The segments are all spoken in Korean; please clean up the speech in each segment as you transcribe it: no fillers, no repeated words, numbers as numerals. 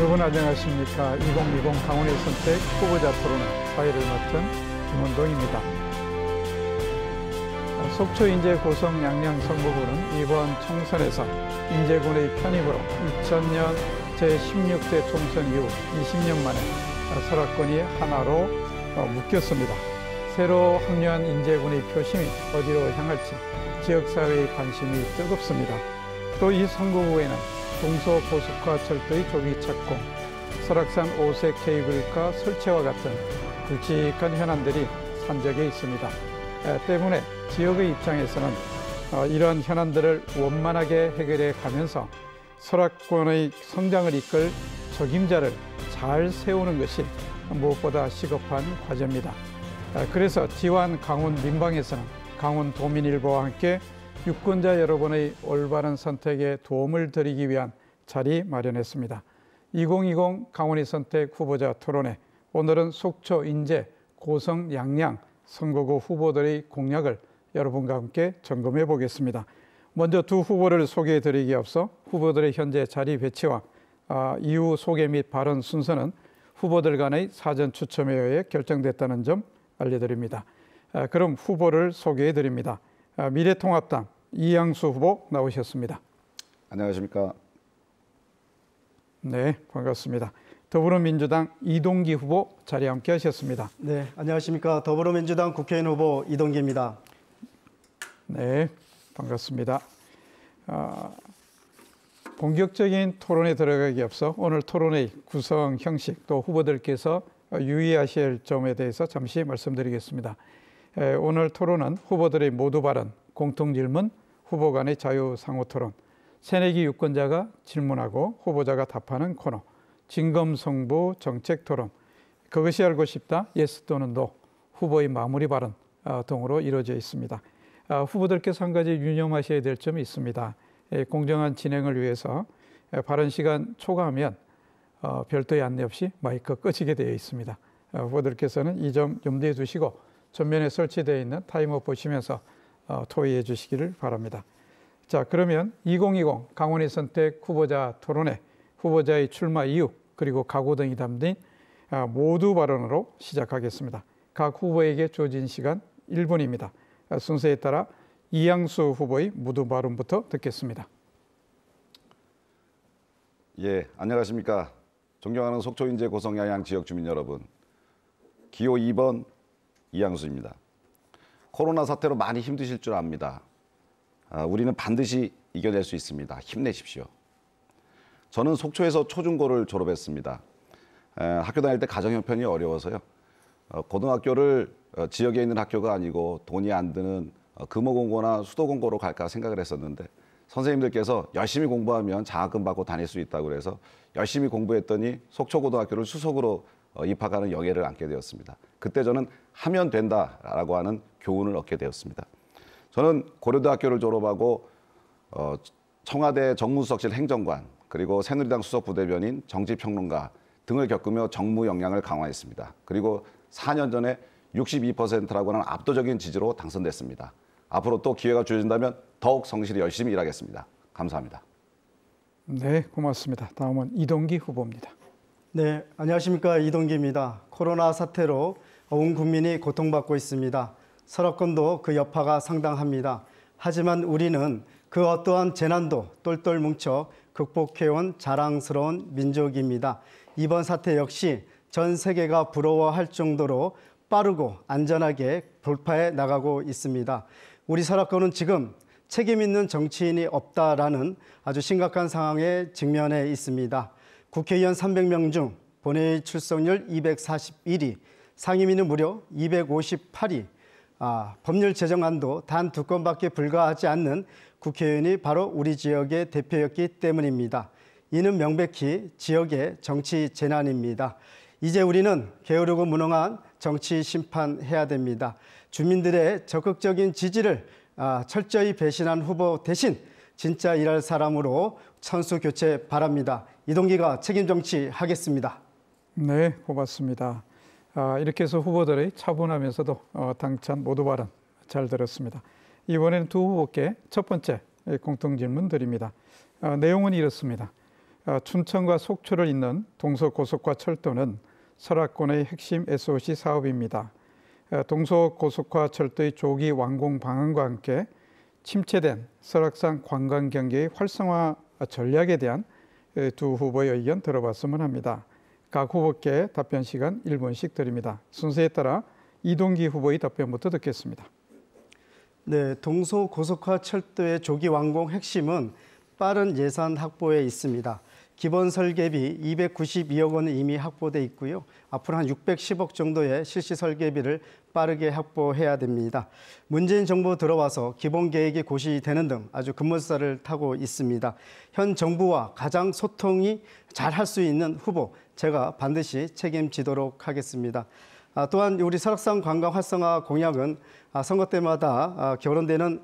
여러분 안녕하십니까. 2020 강원의 선택 후보자 토론회 사회를 맡은 김원동입니다. 속초 인제 고성 양양 선거구는 이번 총선에서 인제군의 편입으로 2000년 제16대 총선 이후 20년 만에 설악군이 하나로 묶였습니다. 새로 합류한 인제군의 표심이 어디로 향할지 지역사회의 관심이 뜨겁습니다. 또 이 선거구에는 동서고속화 철도의 조기 착공, 설악산 5색 케이블카 설치와 같은 굵직한 현안들이 산적해 있습니다. 때문에 지역의 입장에서는 이러한 현안들을 원만하게 해결해 가면서 설악권의 성장을 이끌 적임자를 잘 세우는 것이 무엇보다 시급한 과제입니다. 그래서 지환 강원 민방에서는 강원 도민일보와 함께 유권자 여러분의 올바른 선택에 도움을 드리기 위한 자리 마련했습니다. 2020 강원의 선택 후보자 토론회, 오늘은 속초, 인제, 고성, 양양 선거구 후보들의 공약을 여러분과 함께 점검해 보겠습니다. 먼저 두 후보를 소개해 드리기에 앞서 후보들의 현재 자리 배치와 이후 소개 및 발언 순서는 후보들 간의 사전 추첨에 의해 결정됐다는 점 알려드립니다. 그럼 후보를 소개해 드립니다. 미래통합당 이양수 후보 나오셨습니다. 안녕하십니까. 네, 반갑습니다. 더불어민주당 이동기 후보 자리에 함께 하셨습니다. 네, 안녕하십니까. 더불어민주당 국회의원 후보 이동기입니다. 네, 반갑습니다. 본격적인 토론에 들어가기 앞서 오늘 토론의 구성 형식 또 후보들께서 유의하셔야 할 점에 대해서 잠시 말씀드리겠습니다. 오늘 토론은 후보들의 모두 발언, 공통질문, 후보 간의 자유상호토론, 새내기 유권자가 질문하고 후보자가 답하는 코너, 진검승부 정책토론, 그것이 알고 싶다, 예스 또는 노, 후보의 마무리 발언 등으로 이루어져 있습니다. 후보들께서 한 가지 유념하셔야 될 점이 있습니다. 공정한 진행을 위해서 발언 시간 초과하면 별도의 안내 없이 마이크 끄시게 되어 있습니다. 후보들께서는 이 점 염두에 두시고 전면에 설치되어 있는 타이머 보시면서 토의해 주시기를 바랍니다. 자, 그러면 2020 강원의 선택 후보자 토론회, 후보자의 출마 이유 그리고 각오 등이 담긴 모두 발언으로 시작하겠습니다. 각 후보에게 주어진 시간 1분입니다. 순서에 따라 이양수 후보의 모두 발언부터 듣겠습니다. 예, 안녕하십니까. 존경하는 속초, 인제, 고성, 양양 지역 주민 여러분. 기호 2번 이양수입니다. 코로나 사태로 많이 힘드실 줄 압니다. 우리는 반드시 이겨낼 수 있습니다. 힘내십시오. 저는 속초에서 초중고를 졸업했습니다. 학교 다닐 때 가정 형편이 어려워서요. 고등학교를 지역에 있는 학교가 아니고 돈이 안 드는 금호공고나 수도공고로 갈까 생각을 했었는데 선생님들께서 열심히 공부하면 장학금 받고 다닐 수 있다고 그래서 열심히 공부했더니 속초고등학교를 수석으로 입학하는 영예를 안게 되었습니다. 그때 저는 하면 된다라고 하는 교훈을 얻게 되었습니다. 저는 고려대학교를 졸업하고 청와대 정무수석실 행정관 그리고 새누리당 수석부대변인 정치평론가 등을 겪으며 정무 역량을 강화했습니다. 그리고 4년 전에 62%라고 하는 압도적인 지지로 당선됐습니다. 앞으로 또 기회가 주어진다면 더욱 성실히 열심히 일하겠습니다. 감사합니다. 네, 고맙습니다. 다음은 이동기 후보입니다. 네, 안녕하십니까. 이동기입니다. 코로나 사태로 온 국민이 고통받고 있습니다. 설악권도 그 여파가 상당합니다. 하지만 우리는 그 어떠한 재난도 똘똘 뭉쳐 극복해온 자랑스러운 민족입니다. 이번 사태 역시 전 세계가 부러워할 정도로 빠르고 안전하게 돌파해 나가고 있습니다. 우리 설악권은 지금 책임 있는 정치인이 없다라는 아주 심각한 상황에 직면해 있습니다. 국회의원 300명 중 본회의 출석률 241위, 상임위는 무려 258위, 법률 제정안도 단 2건밖에 불과하지 않는 국회의원이 바로 우리 지역의 대표였기 때문입니다. 이는 명백히 지역의 정치 재난입니다. 이제 우리는 게으르고 무능한 정치 심판해야 됩니다. 주민들의 적극적인 지지를 철저히 배신한 후보 대신 진짜 일할 사람으로 선수 교체 바랍니다. 이동기가 책임 정치 하겠습니다. 네, 고맙습니다. 이렇게 해서 후보들의 차분하면서도 당찬 모두 발언 잘 들었습니다. 이번에는 두 후보께 첫 번째 공통질문 드립니다. 내용은 이렇습니다. 춘천과 속초를 잇는 동서고속화 철도는 설악권의 핵심 SOC 사업입니다. 동서고속화 철도의 조기 완공 방안과 함께 침체된 설악산 관광 경계의 활성화 전략에 대한 두 후보의 의견 들어봤으면 합니다. 각 후보께 답변 시간 1분씩 드립니다. 순서에 따라 이동기 후보의 답변부터 듣겠습니다. 네, 동서고속화 철도의 조기 완공 핵심은 빠른 예산 확보에 있습니다. 기본 설계비 292억 원은 이미 확보돼 있고요. 앞으로 한 610억 정도의 실시 설계비를 빠르게 확보해야 됩니다. 문재인 정부 들어와서 기본 계획이 고시되는 등 아주 급물살을 타고 있습니다. 현 정부와 가장 소통이 잘 할 수 있는 후보, 제가 반드시 책임지도록 하겠습니다. 또한 우리 설악산 관광 활성화 공약은 선거 때마다 결혼되는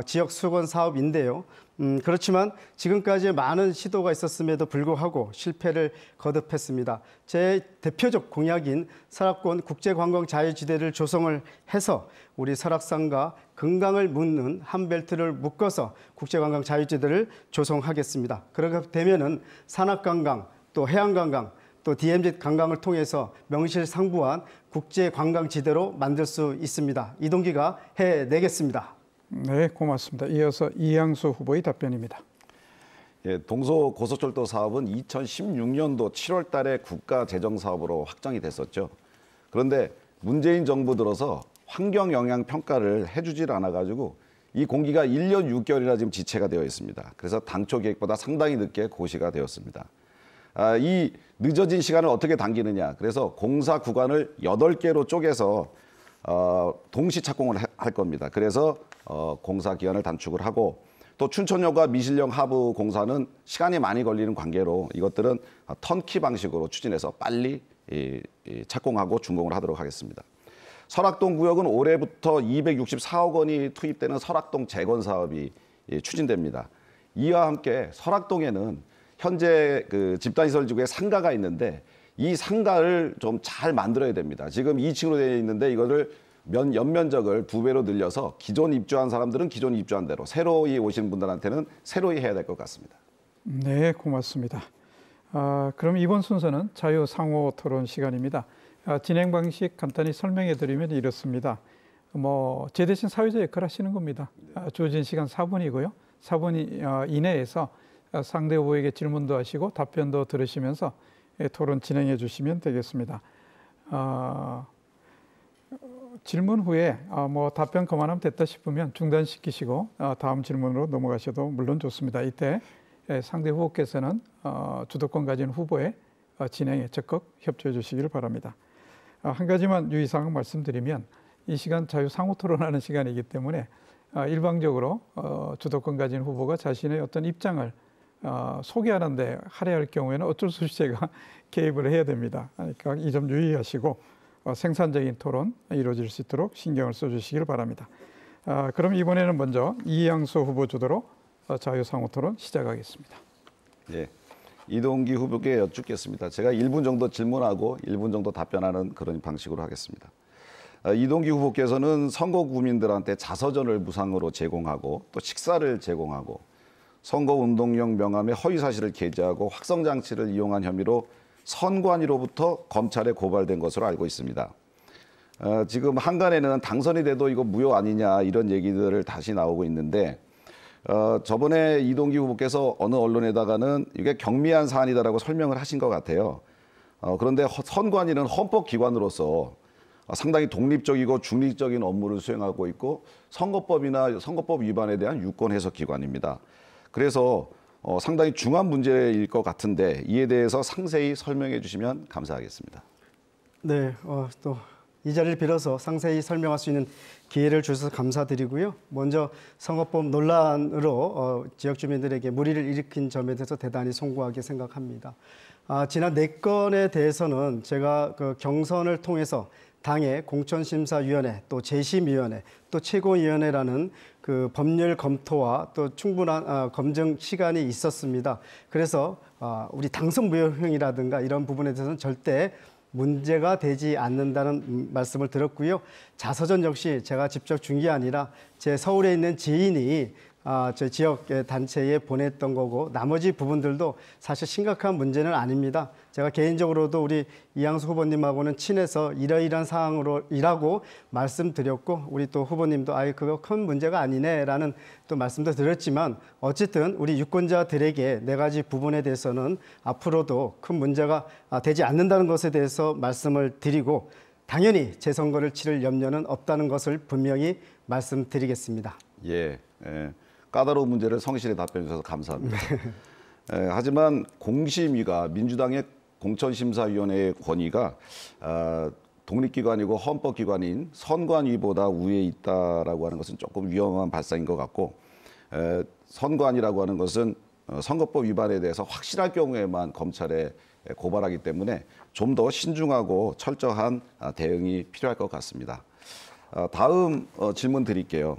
지역 수건 사업인데요. 그렇지만 지금까지 많은 시도가 있었음에도 불구하고 실패를 거듭했습니다. 제 대표적 공약인 설악권 국제관광 자유지대를 조성을 해서 우리 설악산과 금강을 묶는 한 벨트를 묶어서 국제관광 자유지대를 조성하겠습니다. 그렇게 되면은 산악관광, 또 해안관광, 또 DMZ 관광을 통해서 명실상부한 국제관광지대로 만들 수 있습니다. 이동기가 해내겠습니다. 네, 고맙습니다. 이어서 이양수 후보의 답변입니다. 예, 동서고속철도 사업은 2016년도 7월 달에 국가재정사업으로 확정이 됐었죠. 그런데 문재인 정부 들어서 환경영향평가를 해주질 않아가지고 이 공기가 1년 6개월이나 지금 지체가 되어 있습니다. 그래서 당초 계획보다 상당히 늦게 고시가 되었습니다. 이 늦어진 시간을 어떻게 당기느냐. 그래서 공사 구간을 8개로 쪼개서 동시 착공을 할 겁니다. 그래서 공사 기간을 단축을 하고 또 춘천역과 미실령 하부 공사는 시간이 많이 걸리는 관계로 이것들은 턴키 방식으로 추진해서 빨리 착공하고 준공을 하도록 하겠습니다. 설악동 구역은 올해부터 264억 원이 투입되는 설악동 재건 사업이 추진됩니다. 이와 함께 설악동에는 현재 그 집단시설지구에 상가가 있는데 이 상가를 좀 잘 만들어야 됩니다. 지금 2층으로 되어 있는데 이거를 연면적을 2배로 늘려서 기존 입주한 사람들은 기존 입주한 대로, 새로이 오신 분들한테는 새로이 해야 될 것 같습니다. 네, 고맙습니다. 그럼 이번 순서는 자유상호 토론 시간입니다. 진행 방식 간단히 설명해 드리면 이렇습니다. 제 대신 사회자 역할 하시는 겁니다. 주어진 시간 4분이고요. 4분 이내에서 상대 후보에게 질문도 하시고 답변도 들으시면서 토론 진행해 주시면 되겠습니다. 질문 후에 답변 그만하면 됐다 싶으면 중단시키시고 다음 질문으로 넘어가셔도 물론 좋습니다. 이때 상대 후보께서는 주도권 가진 후보의 진행에 적극 협조해 주시기를 바랍니다. 한 가지만 유의사항 말씀드리면 이 시간 자유상호 토론하는 시간이기 때문에 일방적으로 주도권 가진 후보가 자신의 어떤 입장을 소개하는데 할애할 경우에는 어쩔 수 없이 제가 개입을 해야 됩니다. 그러니까 이 점 유의하시고 생산적인 토론 이루어질 수 있도록 신경을 써주시길 바랍니다. 그럼 이번에는 먼저 이양수 후보 주도로 자유상호 토론 시작하겠습니다. 예, 이동기 후보께 여쭙겠습니다. 제가 1분 정도 질문하고 1분 정도 답변하는 그런 방식으로 하겠습니다. 이동기 후보께서는 선거 구민들한테 자서전을 무상으로 제공하고 또 식사를 제공하고 선거운동용 명함에 허위사실을 게재하고 확성장치를 이용한 혐의로 선관위로부터 검찰에 고발된 것으로 알고 있습니다. 지금 한간에는 당선이 돼도 이거 무효 아니냐 이런 얘기들을 다시 나오고 있는데 저번에 이동기 후보께서 어느 언론에다가는 이게 경미한 사안이다라고 설명을 하신 것 같아요. 그런데 선관위는 헌법기관으로서 상당히 독립적이고 중립적인 업무를 수행하고 있고 선거법이나 선거법 위반에 대한 유권 해석 기관입니다. 그래서 상당히 중요한 문제일 것 같은데 이에 대해서 상세히 설명해 주시면 감사하겠습니다. 네, 또 이 자리를 빌어서 상세히 설명할 수 있는 기회를 주셔서 감사드리고요. 먼저 선거법 논란으로 지역 주민들에게 무리를 일으킨 점에 대해서 대단히 송구하게 생각합니다. 지난 4건에 대해서는 제가 그 경선을 통해서 당의 공천심사위원회, 또 재심위원회, 또 최고위원회라는 그 법률 검토와 또 충분한 검증 시간이 있었습니다. 그래서 우리 당선 무효형이라든가 이런 부분에 대해서는 절대 문제가 되지 않는다는 말씀을 들었고요. 자서전 역시 제가 직접 준 게 아니라 제 서울에 있는 지인이 저희 지역 단체에 보냈던 거고 나머지 부분들도 사실 심각한 문제는 아닙니다. 제가 개인적으로도 우리 이양수 후보님하고는 친해서 이러이러한 상황으로이라고 말씀드렸고 우리 또 후보님도 그거 큰 문제가 아니네라는 또 말씀도 드렸지만 어쨌든 우리 유권자들에게 네 가지 부분에 대해서는 앞으로도 큰 문제가 되지 않는다는 것에 대해서 말씀을 드리고 당연히 재선거를 치를 염려는 없다는 것을 분명히 말씀드리겠습니다. 예. 까다로운 문제를 성실히 답변해 주셔서 감사합니다. 하지만 공심위가 민주당의 공천심사위원회의 권위가 독립기관이고 헌법기관인 선관위보다 우위에 있다라고 하는 것은 조금 위험한 발상인 것 같고 선관위라고 하는 것은 선거법 위반에 대해서 확실할 경우에만 검찰에 고발하기 때문에 좀 더 신중하고 철저한 대응이 필요할 것 같습니다. 다음 질문 드릴게요.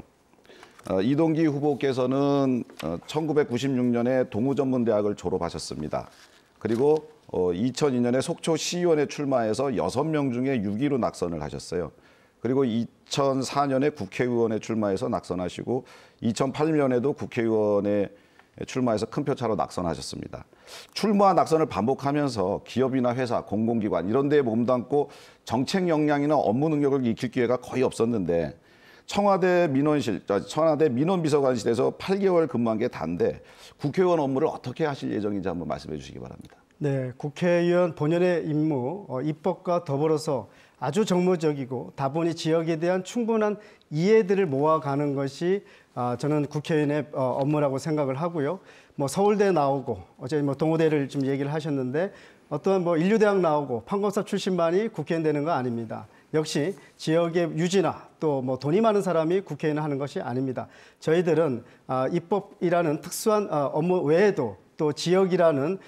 이동기 후보께서는 1996년에 동우전문대학을 졸업하셨습니다. 그리고 2002년에 속초시의원에 출마해서 6명 중에 6위로 낙선을 하셨어요. 그리고 2004년에 국회의원에 출마해서 낙선하시고 2008년에도 국회의원에 출마해서 큰 표차로 낙선하셨습니다. 출마와 낙선을 반복하면서 기업이나 회사, 공공기관 이런 데에 몸담고 정책 역량이나 업무 능력을 익힐 기회가 거의 없었는데 청와대 민원비서관실에서 8개월 근무한 게 단데 국회의원 업무를 어떻게 하실 예정인지 한번 말씀해 주시기 바랍니다. 네, 국회의원 본연의 임무, 입법과 더불어서 아주 정무적이고 다분히 지역에 대한 충분한 이해들을 모아가는 것이 저는 국회의원의 업무라고 생각을 하고요. 서울대 나오고 어제 동호대를 좀 얘기를 하셨는데 어떠한 인류대학 나오고 판검사 출신만이 국회의원 되는 거 아닙니다. 역시 지역의 유지나 또 돈이 많은 사람이 국회의원 하는 것이 아닙니다. 저희들은 입법이라는 특수한 업무 외에도 또 지역이라는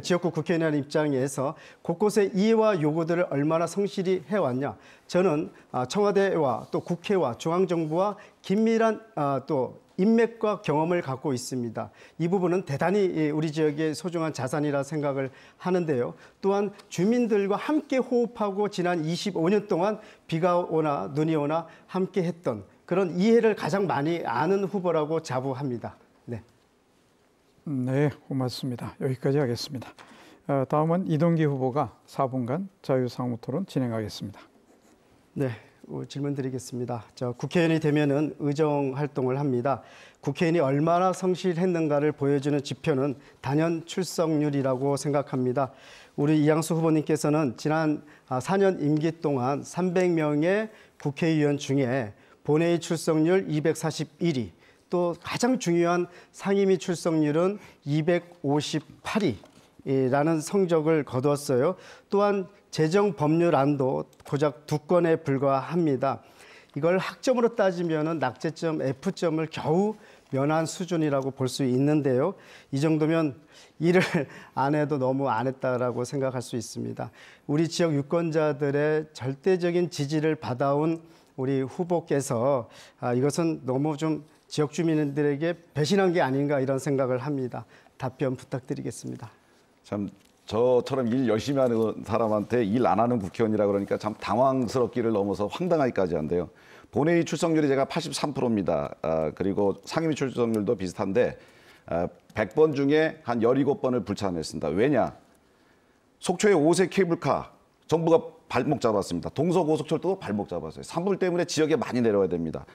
지역구 국회의원의 입장에서 곳곳의 이해와 요구들을 얼마나 성실히 해왔냐. 저는 청와대와 또 국회와 중앙정부와 긴밀한 또 인맥과 경험을 갖고 있습니다. 이 부분은 대단히 우리 지역의 소중한 자산이라 생각을 하는데요. 또한 주민들과 함께 호흡하고 지난 25년 동안 비가 오나 눈이 오나 함께 했던 그런 이해를 가장 많이 아는 후보라고 자부합니다. 네. 네, 고맙습니다. 여기까지 하겠습니다. 다음은 이동기 후보가 4분간 자유상무토론 진행하겠습니다. 네. 질문 드리겠습니다. 국회의원이 되면은 의정 활동을 합니다. 국회의원이 얼마나 성실했는가를 보여주는 지표는 단연 출석률이라고 생각합니다. 우리 이양수 후보님께서는 지난 4년 임기 동안 300명의 국회의원 중에 본회의 출석률 241위, 또 가장 중요한 상임위 출석률은 258위라는 성적을 거두었어요. 또한 재정 법률안도 고작 2건에 불과합니다. 이걸 학점으로 따지면 낙제점 F점을 겨우 면한 수준이라고 볼 수 있는데요. 이 정도면 일을 안 해도 너무 안 했다라고 생각할 수 있습니다. 우리 지역 유권자들의 절대적인 지지를 받아온 우리 후보께서 이것은 너무 좀 지역 주민들에게 배신한 게 아닌가 이런 생각을 합니다. 답변 부탁드리겠습니다. 참 저처럼 일 열심히 하는 사람한테 일 안 하는 국회의원이라 그러니까 참 당황스럽기를 넘어서 황당하기까지 한데요. 본회의 출석률이 제가 83%입니다. 그리고 상임위 출석률도 비슷한데 100번 중에 한 17번을 불참했습니다. 왜냐? 속초의 5세 케이블카 정부가 발목 잡았습니다. 동서고속철도도 발목 잡았어요. 산불 때문에 지역에 많이 내려와야 됩니다.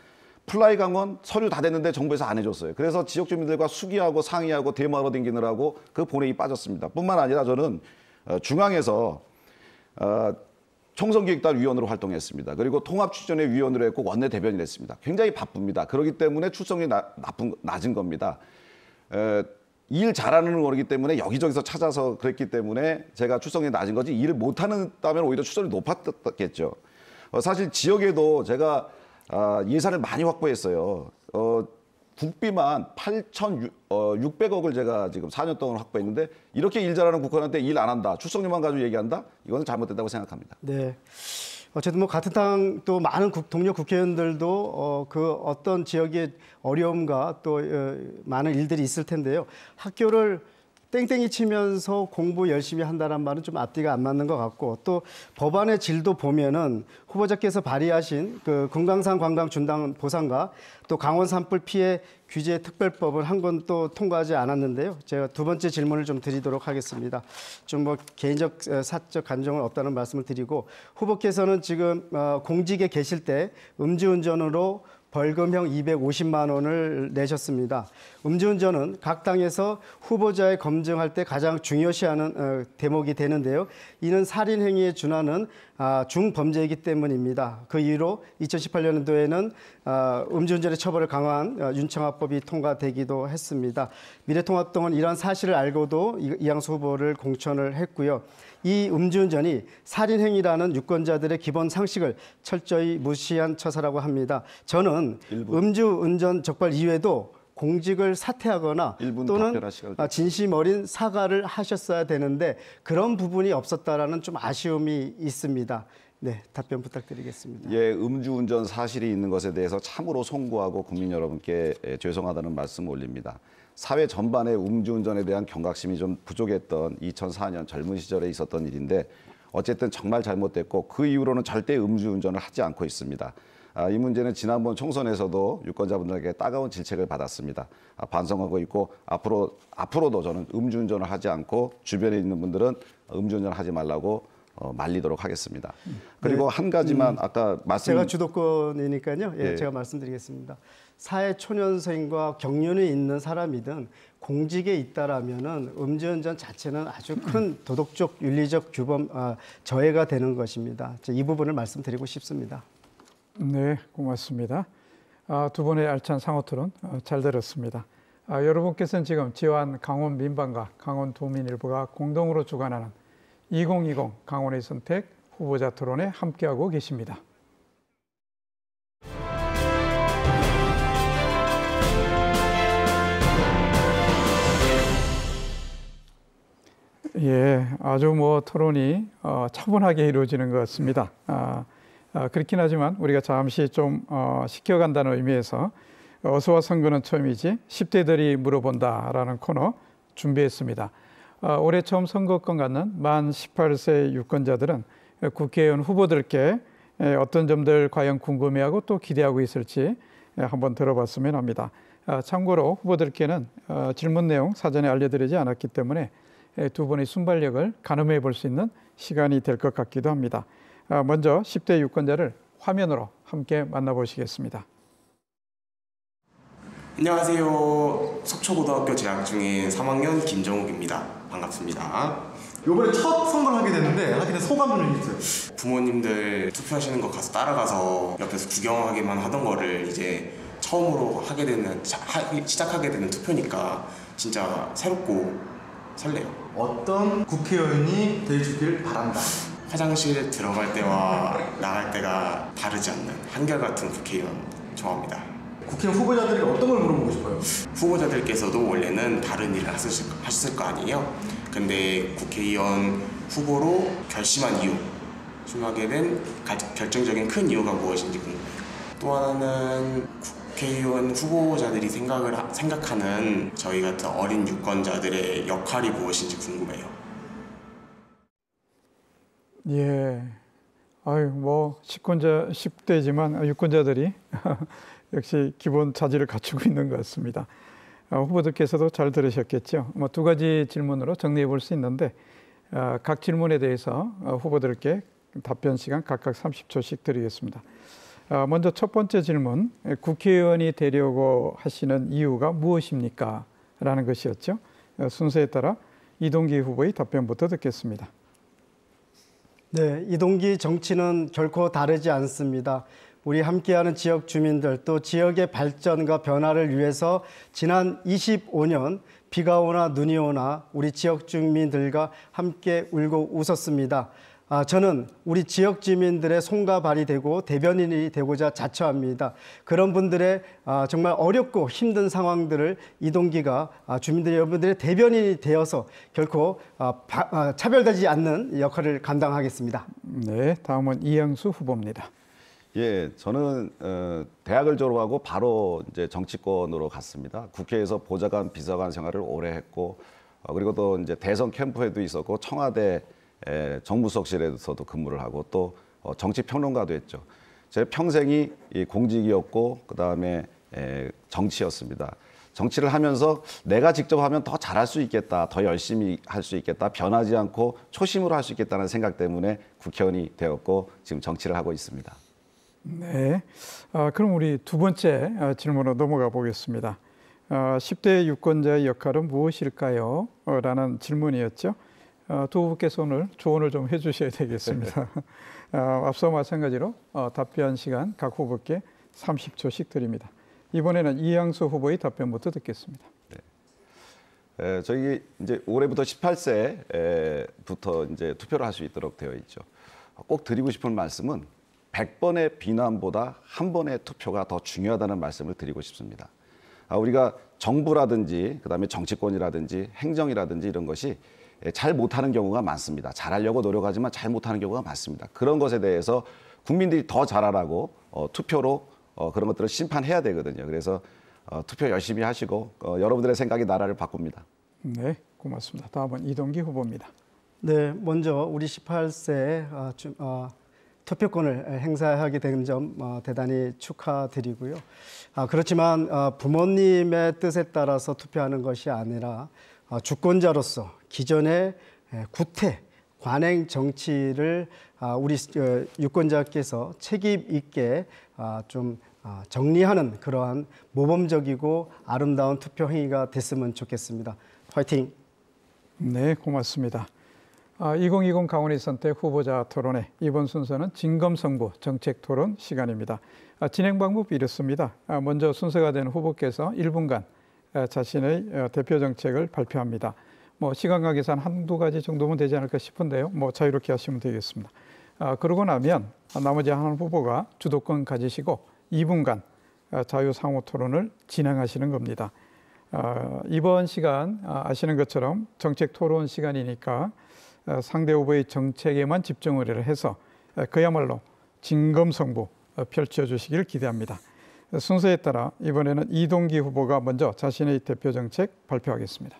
플라이 강원 서류 다 됐는데 정부에서 안 해줬어요. 그래서 지역 주민들과 수기하고 상의하고 데모하러 댕기느라고 그 본회의 빠졌습니다. 뿐만 아니라 저는 중앙에서 총선기획단 위원으로 활동했습니다. 그리고 통합추진회 위원으로 했고 원내 대변인을 했습니다. 굉장히 바쁩니다. 그렇기 때문에 출석률이 낮은 겁니다. 일 잘하는 거기 때문에 여기저기서 찾아서 그랬기 때문에 제가 출석률이 낮은 거지 일을 못하는다면 오히려 출석률이 높았겠죠. 사실 지역에도 제가 예산을 많이 확보했어요. 국비만 8,600억을 제가 지금 4년 동안 확보했는데 이렇게 일 잘하는 국회의원한테 일 안 한다, 출석률만 가지고 얘기한다? 이건 잘못됐다고 생각합니다. 네. 어쨌든 같은 당 또 많은 동료 국회의원들도 그 어떤 지역의 어려움과 또 많은 일들이 있을 텐데요. 학교를 땡땡이 치면서 공부 열심히 한다는 말은 좀 앞뒤가 안 맞는 것 같고, 또 법안의 질도 보면은 후보자께서 발의하신 그 금강산 관광 준당 보상과 또 강원 산불 피해 규제 특별법을 한 건 또 통과하지 않았는데요. 제가 두 번째 질문을 좀 드리도록 하겠습니다. 좀 뭐 개인적 사적 감정은 없다는 말씀을 드리고, 후보께서는 지금 공직에 계실 때 음주운전으로 벌금형 250만 원을 내셨습니다. 음주운전은 각 당에서 후보자의 검증할 때 가장 중요시하는 대목이 되는데요. 이는 살인 행위에 준하는 중범죄이기 때문입니다. 그 이유로 2018년도에는 음주운전의 처벌을 강화한 윤청화법이 통과되기도 했습니다. 미래통합당은 이런 사실을 알고도 이양수 후보를 공천을 했고요. 이 음주운전이 살인행위라는 유권자들의 기본 상식을 철저히 무시한 처사라고 합니다. 저는 음주운전 적발 이후에도 공직을 사퇴하거나 또는 진심 어린 사과를 하셨어야 되는데 그런 부분이 없었다라는 좀 아쉬움이 있습니다. 네, 답변 부탁드리겠습니다. 예, 음주운전 사실이 있는 것에 대해서 참으로 송구하고 국민 여러분께 죄송하다는 말씀을 올립니다. 사회 전반의 음주운전에 대한 경각심이 좀 부족했던 2004년 젊은 시절에 있었던 일인데 어쨌든 정말 잘못됐고 그 이후로는 절대 음주운전을 하지 않고 있습니다. 이 문제는 지난번 총선에서도 유권자분들에게 따가운 질책을 받았습니다. 반성하고 있고 앞으로도 저는 음주운전을 하지 않고 주변에 있는 분들은 음주운전을 하지 말라고 말리도록 하겠습니다. 그리고 네. 한 가지만 아까 제가 주도권이니까요. 예, 제가 말씀드리겠습니다. 사회 초년생과 경륜이 있는 사람이든 공직에 있다라면은 음주운전 자체는 아주 큰 도덕적, 윤리적 규범 저해가 되는 것입니다. 이 부분을 말씀드리고 싶습니다. 네, 고맙습니다. 두 분의 알찬 상호토론 잘 들었습니다. 여러분께서는 지금 지원 강원 민방과 강원 도민일보가 공동으로 주관하는 2020 강원의 선택 후보자 토론에 함께하고 계십니다. 예, 아주 토론이 차분하게 이루어지는 것 같습니다. 그렇긴 하지만 우리가 잠시 좀 시켜간다는 의미에서 어서와 선거는 처음이지 10대들이 물어본다라는 코너 준비했습니다. 올해 처음 선거권 갖는 만 18세 유권자들은 국회의원 후보들께 어떤 점들 과연 궁금해하고 또 기대하고 있을지 한번 들어봤으면 합니다. 참고로 후보들께는 질문 내용 사전에 알려드리지 않았기 때문에 두 분의 순발력을 가늠해 볼 수 있는 시간이 될 것 같기도 합니다. 먼저 10대 유권자를 화면으로 함께 만나보시겠습니다. 안녕하세요. 속초고등학교 재학 중인 3학년 김정욱입니다. 반갑습니다. 이번에 첫 선거를 하게 됐는데 하게 된 소감은 있어요? 부모님들 투표하시는 거 가서 따라가서 옆에서 구경하기만 하던 거를 이제 처음으로 시작하게 되는 투표니까 진짜 새롭고 설레요. 어떤 국회의원이 되주길 바란다. 화장실 들어갈 때와 나갈 때가 다르지 않는 한결같은 국회의원 좋아합니다. 국회의원 후보자들에게 어떤 걸 물어보고 싶어요? 후보자들께서도 원래는 다른 일을 하셨을 거 아니에요? 근데 국회의원 후보로 결심한 이유, 출마하게 된 결정적인 큰 이유가 무엇인지 궁금해요. 또 하나는 국회의원 후보자들이 생각하는 저희 같은 어린 유권자들의 역할이 무엇인지 궁금해요. 예, 10대지만 유권자들이 역시 기본 자질을 갖추고 있는 것 같습니다. 후보들께서도 잘 들으셨겠죠. 두 가지 질문으로 정리해 볼 수 있는데 각 질문에 대해서 후보들께 답변 시간 각각 30초씩 드리겠습니다. 먼저 첫 번째 질문, 국회의원이 되려고 하시는 이유가 무엇입니까? 라는 것이었죠. 순서에 따라 이동기 후보의 답변부터 듣겠습니다. 네, 이동기 정치는 결코 다르지 않습니다. 우리 함께하는 지역 주민들 또 지역의 발전과 변화를 위해서 지난 25년 비가 오나 눈이 오나 우리 지역 주민들과 함께 울고 웃었습니다. 저는 우리 지역 주민들의 손과 발이 되고 대변인이 되고자 자처합니다. 그런 분들의 정말 어렵고 힘든 상황들을 이동기가 주민들 여러분들의 대변인이 되어서 결코 차별되지 않는 역할을 감당하겠습니다. 네, 다음은 이양수 후보입니다. 예, 저는 대학을 졸업하고 바로 이제 정치권으로 갔습니다. 국회에서 보좌관, 비서관 생활을 오래 했고 그리고 또 이제 대선 캠프에도 있었고 청와대 정무수석실에서도 근무를 하고 또 정치평론가도 했죠. 제 평생이 이 공직이었고 그다음에 정치였습니다. 정치를 하면서 내가 직접 하면 더 잘할 수 있겠다, 더 열심히 할 수 있겠다, 변하지 않고 초심으로 할 수 있겠다는 생각 때문에 국회의원이 되었고 지금 정치를 하고 있습니다. 네, 그럼 우리 두 번째 질문으로 넘어가 보겠습니다. 10대 유권자의 역할은 무엇일까요? 라는 질문이었죠. 두 분께서 오늘 조언을 좀 해주셔야 되겠습니다. 앞서 마찬가지로 답변 시간 각 후보께 30초씩 드립니다. 이번에는 이양수 후보의 답변부터 듣겠습니다. 네. 저희 이제 올해부터 18세부터 이제 투표를 할 수 있도록 되어 있죠. 꼭 드리고 싶은 말씀은 100번의 비난보다 한 번의 투표가 더 중요하다는 말씀을 드리고 싶습니다. 우리가 정부라든지 그다음에 정치권이라든지 행정이라든지 이런 것이 잘 못하는 경우가 많습니다. 잘하려고 노력하지만 잘 못하는 경우가 많습니다. 그런 것에 대해서 국민들이 더 잘하라고 투표로 그런 것들을 심판해야 되거든요. 그래서 투표 열심히 하시고 여러분들의 생각이 나라를 바꿉니다. 네, 고맙습니다. 다음은 이동기 후보입니다. 네, 먼저 우리 18세 투표권을 행사하게 된 점 대단히 축하드리고요. 그렇지만 부모님의 뜻에 따라서 투표하는 것이 아니라 주권자로서 기존의 구태, 관행 정치를 우리 유권자께서 책임 있게 좀 정리하는 그러한 모범적이고 아름다운 투표 행위가 됐으면 좋겠습니다. 화이팅! 네, 고맙습니다. 2020 강원의 선택 후보자 토론회 이번 순서는 진검승부 정책 토론 시간입니다. 진행 방법이 이렇습니다. 먼저 순서가 된 후보께서 1분간 자신의 대표 정책을 발표합니다. 시간 관계상 한두 가지 정도면 되지 않을까 싶은데요. 자유롭게 하시면 되겠습니다. 그러고 나면 나머지 한 후보가 주도권 가지시고 2분간 자유상호 토론을 진행하시는 겁니다. 이번 시간 아시는 것처럼 정책 토론 시간이니까 상대 후보의 정책에만 집중을 해서 그야말로 진검승부 펼쳐주시길 기대합니다. 순서에 따라 이번에는 이동기 후보가 먼저 자신의 대표 정책 발표하겠습니다.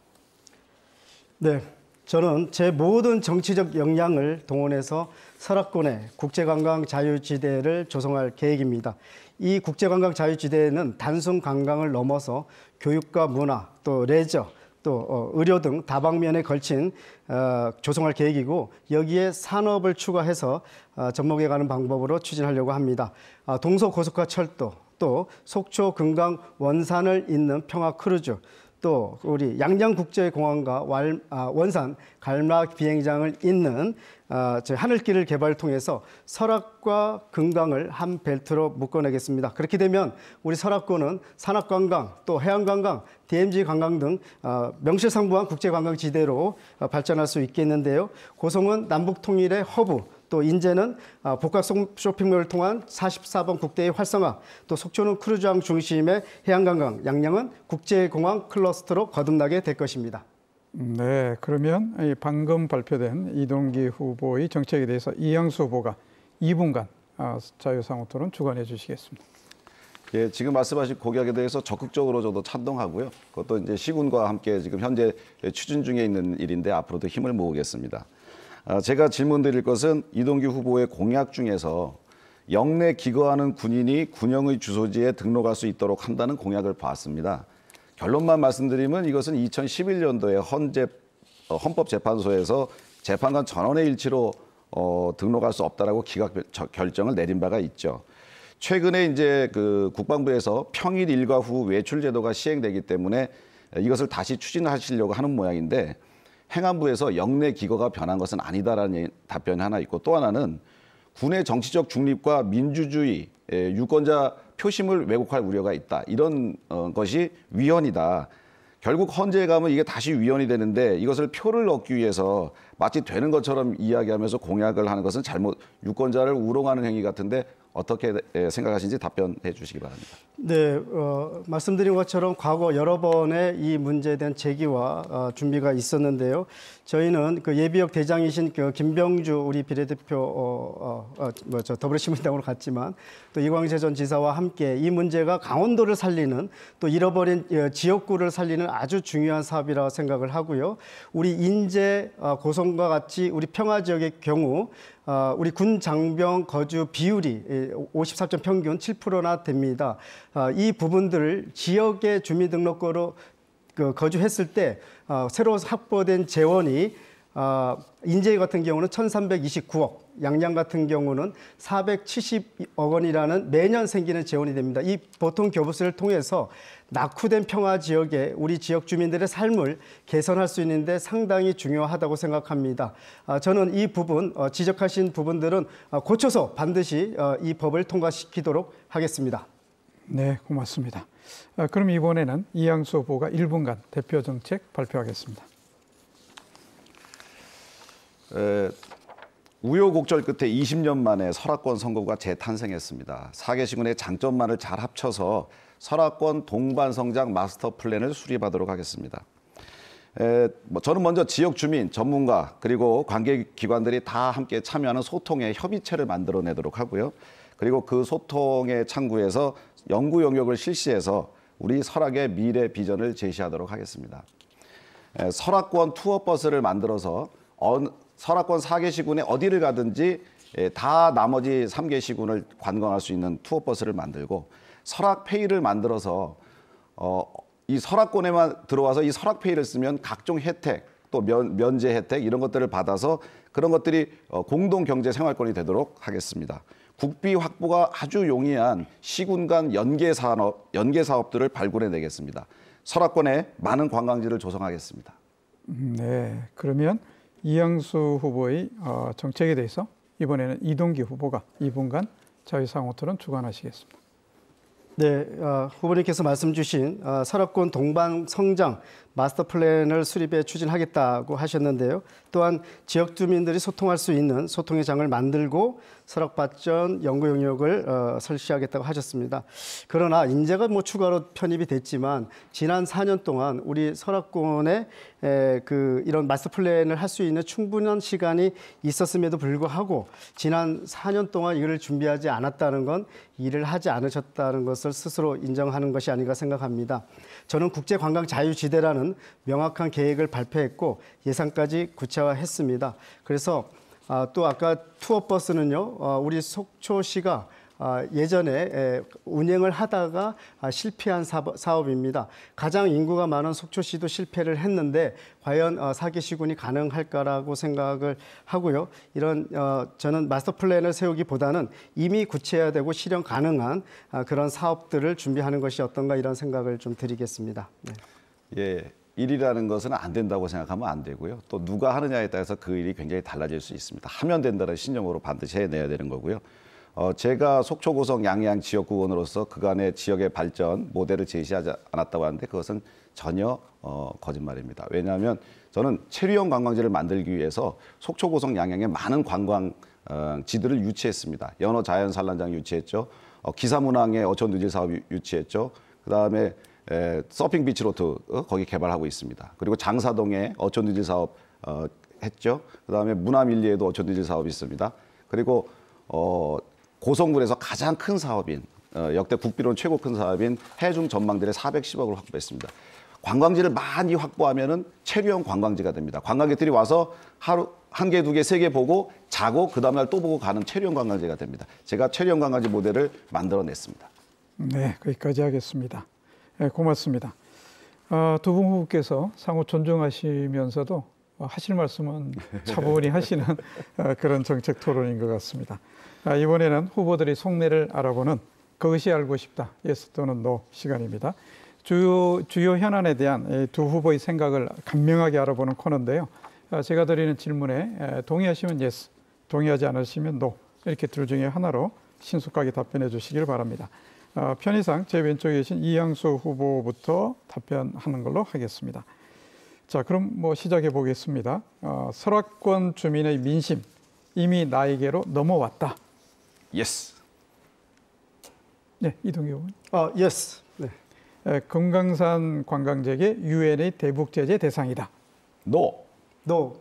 네, 저는 제 모든 정치적 역량을 동원해서 설악권의 국제관광 자유지대를 조성할 계획입니다. 이 국제관광 자유지대는 단순 관광을 넘어서 교육과 문화, 또 레저, 또 의료 등 다방면에 걸친 조성할 계획이고 여기에 산업을 추가해서 접목해 가는 방법으로 추진하려고 합니다. 동서고속화철도, 또 속초, 금강, 원산을 잇는 평화크루즈, 또 우리 양양국제공항과 원산 갈막 비행장을 잇는 하늘길을 개발을 통해서 설악과 금강을 한 벨트로 묶어내겠습니다. 그렇게 되면 우리 설악권은 산업관광, 또 해양관광, DMZ 관광 등 명실상부한 국제관광지대로 발전할 수 있겠는데요. 고성은 남북통일의 허브, 또 인제는 복합 쇼핑몰을 통한 44번 국대의 활성화, 또 속초는 크루즈항 중심의 해양관광, 양양은 국제공항 클러스터로 거듭나게 될 것입니다. 네, 그러면 방금 발표된 이동기 후보의 정책에 대해서 이양수 후보가 2분간 자유상호 토론 주관해 주시겠습니다. 예, 지금 말씀하신 고객에 대해서 적극적으로 저도 찬동하고요. 그것도 이제 시군과 함께 지금 현재 추진 중에 있는 일인데 앞으로도 힘을 모으겠습니다. 제가 질문 드릴 것은 이동기 후보의 공약 중에서 영내 기거하는 군인이 군영의 주소지에 등록할 수 있도록 한다는 공약을 봤습니다. 결론만 말씀드리면 이것은 2011년도에 헌법재판소에서 재판관 전원의 일치로 등록할 수 없다라고 기각 결정을 내린 바가 있죠. 최근에 이제 그 국방부에서 평일 일과 후 외출 제도가 시행되기 때문에 이것을 다시 추진하시려고 하는 모양인데 행안부에서 영내 기거가 변한 것은 아니다라는 답변이 하나 있고 또 하나는 군의 정치적 중립과 민주주의, 유권자 표심을 왜곡할 우려가 있다. 이런 것이 위헌이다. 결국 헌재에 가면 이게 다시 위헌이 되는데 이것을 표를 얻기 위해서 마치 되는 것처럼 이야기하면서 공약을 하는 것은 유권자를 우롱하는 행위 같은데 어떻게 생각하시는지 답변해 주시기 바랍니다. 네, 말씀드린 것처럼 과거 여러 번의 이 문제에 대한 제기와 준비가 있었는데요. 저희는 그 예비역 대장이신 그 김병주 우리 비례대표 더불어시민당으로 갔지만 또 이광재 전 지사와 함께 이 문제가 강원도를 살리는 또 잃어버린 지역구를 살리는 아주 중요한 사업이라고 생각을 하고요. 우리 인제 고성과 같이 우리 평화 지역의 경우 우리 군 장병 거주 비율이 54점 평균 7%나 됩니다. 이 부분들을 지역의 주민등록거로 거주했을 때 새로 확보된 재원이 인제 같은 경우는 1,329억, 양양 같은 경우는 470억 원이라는 매년 생기는 재원이 됩니다. 이 보통 교부세를 통해서 낙후된 평화 지역에 우리 지역 주민들의 삶을 개선할 수 있는데 상당히 중요하다고 생각합니다. 저는 이 부분, 지적하신 부분들은 고쳐서 반드시 이 법을 통과시키도록 하겠습니다. 네, 고맙습니다. 그럼 이번에는 이양수 후보가 1분간 대표 정책 발표하겠습니다. 우여곡절 끝에 20년 만에 설악권 선거구가 재탄생했습니다. 4개 시군의 장점만을 잘 합쳐서 설악권 동반성장 마스터 플랜을 수립하도록 하겠습니다. 저는 먼저 지역 주민, 전문가 그리고 관계기관들이 다 함께 참여하는 소통의 협의체를 만들어내도록 하고요. 그리고 그 소통의 창구에서 연구 영역을 실시해서 우리 설악의 미래 비전을 제시하도록 하겠습니다. 설악권 투어버스를 만들어서 설악권 4개 시군에 어디를 가든지 다 나머지 3개 시군을 관광할 수 있는 투어버스를 만들고 설악페이를 만들어서 이 설악권에만 들어와서 이 설악페이를 쓰면 각종 혜택 또 면제 혜택 이런 것들을 받아서 그런 것들이 공동 경제 생활권이 되도록 하겠습니다. 국비 확보가 아주 용이한 시군 간 연계 사업들을 발굴해 내겠습니다. 설악권에 많은 관광지를 조성하겠습니다. 네, 그러면 이양수 후보의 정책에 대해서 이번에는 이동기 후보가 2분간 자유상호 토론 주관하시겠습니다. 네, 후보님께서 말씀 주신 설악권 동반 성장 마스터 플랜을 수립해 추진하겠다고 하셨는데요. 또한 지역 주민들이 소통할 수 있는 소통의 장을 만들고 설악 발전 연구 영역을 설치하겠다고 하셨습니다. 그러나 인제가 추가로 편입이 됐지만 지난 4년 동안 우리 설악권에 이런 마스터 플랜을 할 수 있는 충분한 시간이 있었음에도 불구하고 지난 4년 동안 이를 준비하지 않았다는 건 일을 하지 않으셨다는 것을 스스로 인정하는 것이 아닌가 생각합니다. 저는 국제관광자유지대라는 명확한 계획을 발표했고 예산까지 구체화했습니다. 그래서 또 아까 투어버스는요, 우리 속초시가 예전에 운행을 하다가 실패한 사업입니다. 가장 인구가 많은 속초시도 실패를 했는데 과연 4개 시군이 가능할까라고 생각을 하고요. 이런 저는 마스터 플랜을 세우기보다는 이미 구체화되고 실현 가능한 그런 사업들을 준비하는 것이 어떤가 이런 생각을 좀 드리겠습니다. 네. 예, 일이라는 것은 안 된다고 생각하면 안 되고요. 또 누가 하느냐에 따라서 그 일이 굉장히 달라질 수 있습니다. 하면 된다는 신념으로 반드시 해내야 되는 거고요. 제가 속초, 고성, 양양 지역구원으로서 그간의 지역의 발전 모델을 제시하지 않았다고 하는데 그것은 전혀 거짓말입니다. 왜냐하면 저는 체류형 관광지를 만들기 위해서 속초, 고성, 양양에 많은 관광지들을 유치했습니다. 연어 자연산란장 유치했죠. 기사문항에 어촌 누질 사업 유치했죠. 그다음에 서핑 비치로트 거기 개발하고 있습니다. 그리고 장사동에 어촌 누질 사업 했죠. 그다음에 문화밀리에도 어촌 누질 사업이 있습니다. 그리고 고성군에서 가장 큰 사업인 역대 국비론 최고 큰 사업인 해중 전망들의 410억을 확보했습니다. 관광지를 많이 확보하면은 체류형 관광지가 됩니다. 관광객들이 와서 하루 한 개, 두 개, 세 개 보고 자고 그 다음날 또 보고 가는 체류형 관광지가 됩니다. 제가 체류형 관광지 모델을 만들어냈습니다. 네, 거기까지 하겠습니다. 네, 고맙습니다. 두 분 후보께서 상호 존중하시면서도 하실 말씀은 차분히 하시는 그런 정책 토론인 것 같습니다. 이번에는 후보들의 속내를 알아보는 그것이 알고 싶다, 예스 또는 노 시간입니다. 주요 현안에 대한 두 후보의 생각을 간명하게 알아보는 코너인데요. 제가 드리는 질문에 동의하시면 예스, 동의하지 않으시면 노, 이렇게 둘 중에 하나로 신속하게 답변해 주시길 바랍니다. 편의상 제 왼쪽에 계신 이양수 후보부터 답변하는 걸로 하겠습니다. 자, 그럼 뭐 시작해 보겠습니다. 설악권 주민의 민심 이미 나에게로 넘어왔다. Yes. 네, 이동규 의원. Yes. 네. 금강산 관광객의 유엔의 대북 제재 대상이다. No. No.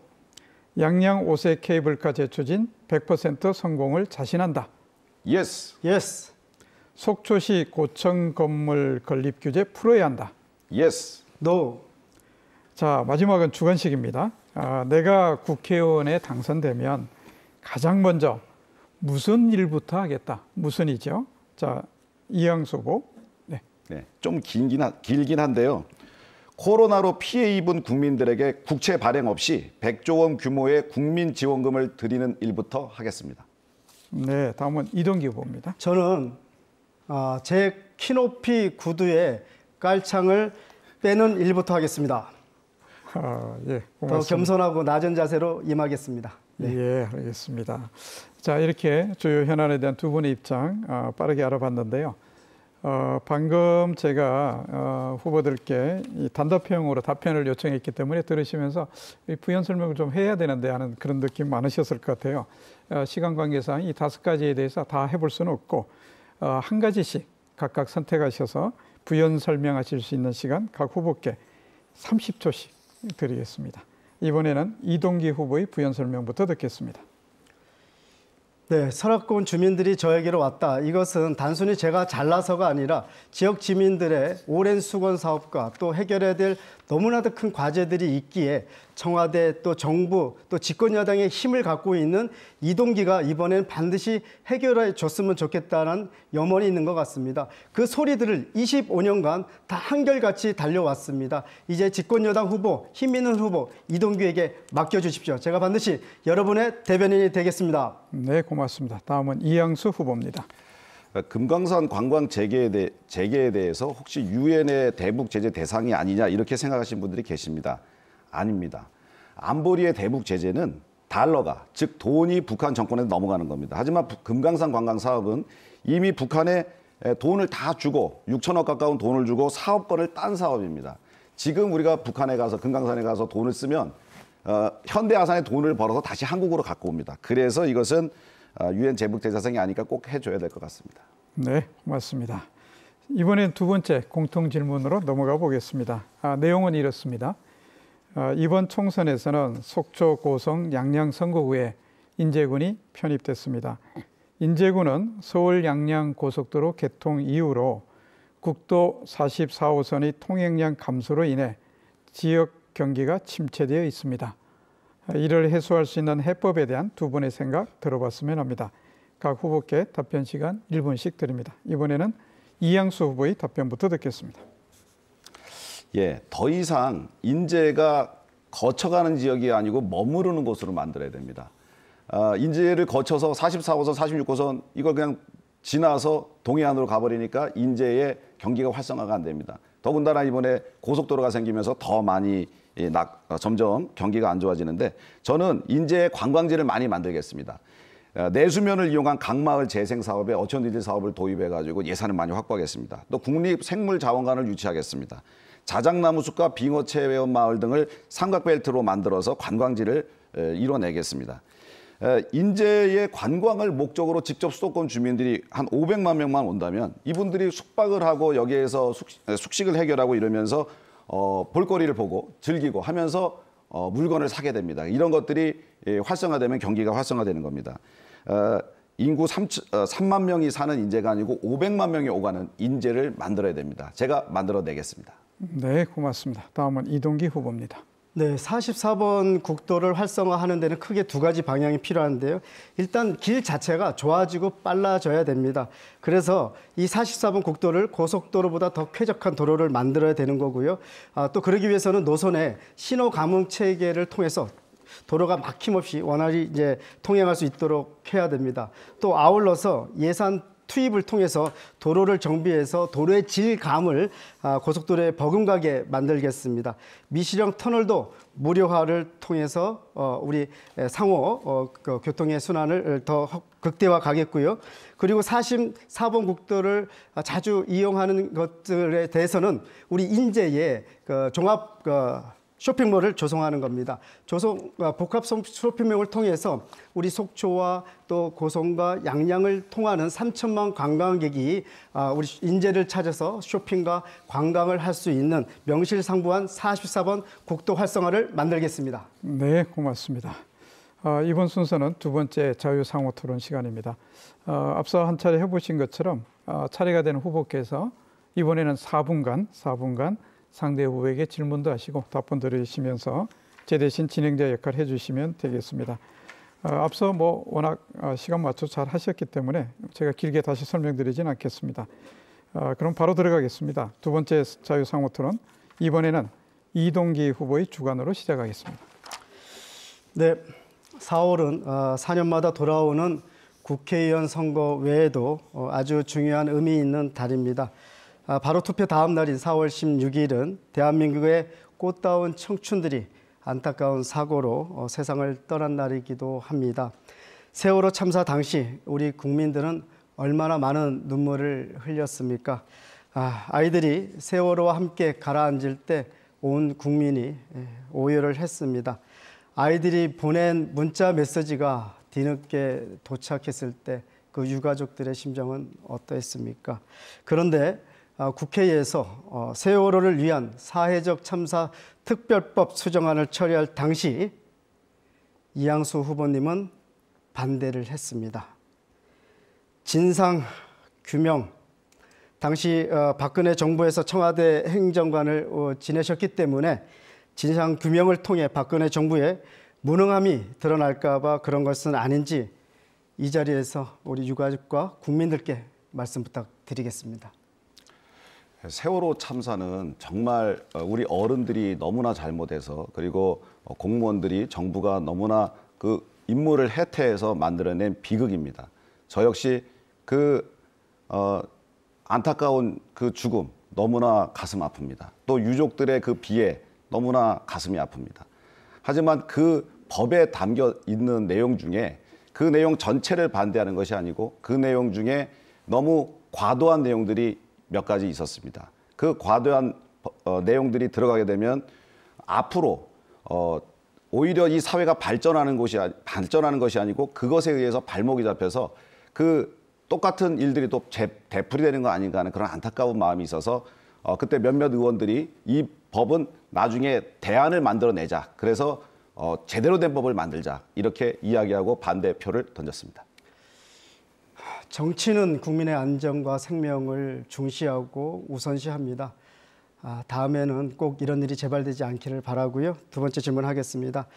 양양 5세 케이블카 재추진 100% 성공을 자신한다. Yes. Yes. 속초시 고층 건물 건립 규제 풀어야 한다. Yes. No. 자, 마지막은 주관식입니다. 내가 국회의원에 당선되면 가장 먼저 무슨 일부터 하겠다. 무슨이죠? 자, 이양수 후보. 네. 네, 좀 길긴 한데요. 코로나로 피해 입은 국민들에게 국채 발행 없이 100조 원 규모의 국민 지원금을 드리는 일부터 하겠습니다. 네, 다음은 이동기 후보입니다. 저는 제 키높이 구두에 깔창을 빼는 일부터 하겠습니다. 예, 더 고맙습니다. 겸손하고 낮은 자세로 임하겠습니다. 네. 예, 알겠습니다. 자, 이렇게 주요 현안에 대한 두 분의 입장 빠르게 알아봤는데요. 방금 제가 후보들께 이 단답형으로 답변을 요청했기 때문에 들으시면서 이 부연 설명을 좀 해야 되는데 하는 그런 느낌 많으셨을 것 같아요. 시간 관계상 이 5가지에 대해서 다 해볼 수는 없고 한 가지씩 각각 선택하셔서 부연 설명하실 수 있는 시간 각 후보께 30초씩 드리겠습니다. 이번에는 이동기 후보의 부연 설명부터 듣겠습니다. 네, 설악권 주민들이 저에게로 왔다. 이것은 단순히 제가 잘나서가 아니라 지역 주민들의 오랜 수건 사업과 또 해결해야 될 너무나도 큰 과제들이 있기에 청와대 또 정부 또 집권 여당의 힘을 갖고 있는 이동기가 이번엔 반드시 해결해 줬으면 좋겠다는 염원이 있는 것 같습니다. 그 소리들을 25년간 다 한결같이 달려왔습니다. 이제 집권 여당 후보, 힘 있는 후보 이동기에게 맡겨주십시오. 제가 반드시 여러분의 대변인이 되겠습니다. 네, 고맙습니다. 다음은 이양수 후보입니다. 금강산 관광 재개에 대해서 혹시 유엔의 대북 제재 대상이 아니냐 이렇게 생각하시는 분들이 계십니다. 아닙니다. 안보리의 대북 제재는 달러가 즉 돈이 북한 정권에 넘어가는 겁니다. 하지만 금강산 관광 사업은 이미 북한에 돈을 다 주고 6천억 가까운 돈을 주고 사업권을 딴 사업입니다. 지금 우리가 북한에 가서 금강산에 가서 돈을 쓰면 현대아산에 돈을 벌어서 다시 한국으로 갖고 옵니다. 그래서 이것은 유엔 대북 제재 대상이 아니까 꼭 해줘야 될 것 같습니다. 네, 맞습니다. 이번엔 두 번째 공통 질문으로 넘어가 보겠습니다. 내용은 이렇습니다. 이번 총선에서는 속초, 고성, 양양 선거구에 인제군이 편입됐습니다. 인제군은 서울 양양 고속도로 개통 이후로 국도 44호선의 통행량 감소로 인해 지역 경기가 침체되어 있습니다. 이를 해소할 수 있는 해법에 대한 두 분의 생각 들어봤으면 합니다. 각 후보께 답변 시간 1분씩 드립니다. 이번에는 이양수 후보의 답변부터 듣겠습니다. 예, 더 이상 인제가 거쳐가는 지역이 아니고 머무르는 곳으로 만들어야 됩니다. 인제를 거쳐서 44호선, 46호선 이걸 그냥 지나서 동해안으로 가버리니까 인제의 경기가 활성화가 안 됩니다. 더군다나 이번에 고속도로가 생기면서 더 많이 점점 경기가 안 좋아지는데 저는 인제의 관광지를 많이 만들겠습니다. 내수면을 이용한 강마을 재생 사업에 어촌디딜 사업을 도입해가지고 예산을 많이 확보하겠습니다. 또 국립생물자원관을 유치하겠습니다. 자작나무 숲과 빙어체험 마을 등을 삼각벨트로 만들어서 관광지를 이뤄내겠습니다. 인제의 관광을 목적으로 직접 수도권 주민들이 한 500만 명만 온다면 이분들이 숙박을 하고 여기에서 숙식을 해결하고 이러면서 볼거리를 보고 즐기고 하면서 물건을 사게 됩니다. 이런 것들이 활성화되면 경기가 활성화되는 겁니다. 인구 3만 명이 사는 인제가 아니고 500만 명이 오가는 인제를 만들어야 됩니다. 제가 만들어내겠습니다. 네, 고맙습니다. 다음은 이동기 후보입니다. 네, 44번 국도를 활성화하는 데는 크게 두 가지 방향이 필요한데요. 일단 길 자체가 좋아지고 빨라져야 됩니다. 그래서 이 44번 국도를 고속도로보다 더 쾌적한 도로를 만들어야 되는 거고요. 또 그러기 위해서는 노선의 신호 감응 체계를 통해서 도로가 막힘없이 원활히 이제 통행할 수 있도록 해야 됩니다. 또 아울러서 예산 투입을 통해서 도로를 정비해서 도로의 질감을 고속도로에 버금가게 만들겠습니다. 미시령 터널도 무료화를 통해서 우리 상호 교통의 순환을 더 극대화 가겠고요. 그리고 44번 국도를 자주 이용하는 것들에 대해서는 우리 인제의 종합 쇼핑몰을 조성하는 겁니다. 복합 쇼핑몰을 통해서 우리 속초와 또 고성과 양양을 통하는 3천만 관광객이 우리 인제를 찾아서 쇼핑과 관광을 할 수 있는 명실상부한 44번 국도 활성화를 만들겠습니다. 네, 고맙습니다. 이번 순서는 두 번째 자유상호 토론 시간입니다. 앞서 한 차례 해보신 것처럼 차례가 되는 후보께서 이번에는 4분간 상대 후보에게 질문도 하시고 답변 들으시면서 제 대신 진행자 역할을 해주시면 되겠습니다. 앞서 워낙 시간 맞춰 잘 하셨기 때문에 제가 길게 다시 설명드리진 않겠습니다. 그럼 바로 들어가겠습니다. 두 번째 자유상호 토론, 이번에는 이동기 후보의 주관으로 시작하겠습니다. 네, 4월은 4년마다 돌아오는 국회의원 선거 외에도 아주 중요한 의미 있는 달입니다. 바로 투표 다음 날인 4월 16일은 대한민국의 꽃다운 청춘들이 안타까운 사고로 세상을 떠난 날이기도 합니다. 세월호 참사 당시 우리 국민들은 얼마나 많은 눈물을 흘렸습니까? 아이들이 세월호와 함께 가라앉을 때 온 국민이 오열을 했습니다. 아이들이 보낸 문자 메시지가 뒤늦게 도착했을 때 그 유가족들의 심정은 어떠했습니까? 그런데 국회에서 세월호를 위한 사회적 참사 특별법 수정안을 처리할 당시 이양수 후보님은 반대를 했습니다. 진상 규명, 당시 박근혜 정부에서 청와대 행정관을 지내셨기 때문에 진상 규명을 통해 박근혜 정부의 무능함이 드러날까 봐 그런 것은 아닌지 이 자리에서 우리 유가족과 국민들께 말씀 부탁드리겠습니다. 세월호 참사는 정말 우리 어른들이 너무나 잘못해서, 그리고 공무원들이, 정부가 너무나 그 임무를 해태해서 만들어낸 비극입니다. 저 역시 안타까운 그 죽음 너무나 가슴 아픕니다. 또 유족들의 그 비애 너무나 가슴이 아픕니다. 하지만 그 법에 담겨 있는 내용 중에 그 내용 전체를 반대하는 것이 아니고 그 내용 중에 너무 과도한 내용들이 몇 가지 있었습니다. 그 과도한 내용들이 들어가게 되면 앞으로 오히려 이 사회가 발전하는 것이 아니고 그것에 의해서 발목이 잡혀서 그 똑같은 일들이 또 되풀이되는 거 아닌가 하는 그런 안타까운 마음이 있어서 그때 몇몇 의원들이 이 법은 나중에 대안을 만들어내자, 그래서 제대로 된 법을 만들자, 이렇게 이야기하고 반대표를 던졌습니다. 정치는 국민의 안전과 생명을 중시하고 우선시합니다. 다음에는 꼭 이런 일이 재발되지 않기를 바라고요. 두 번째 질문하겠습니다.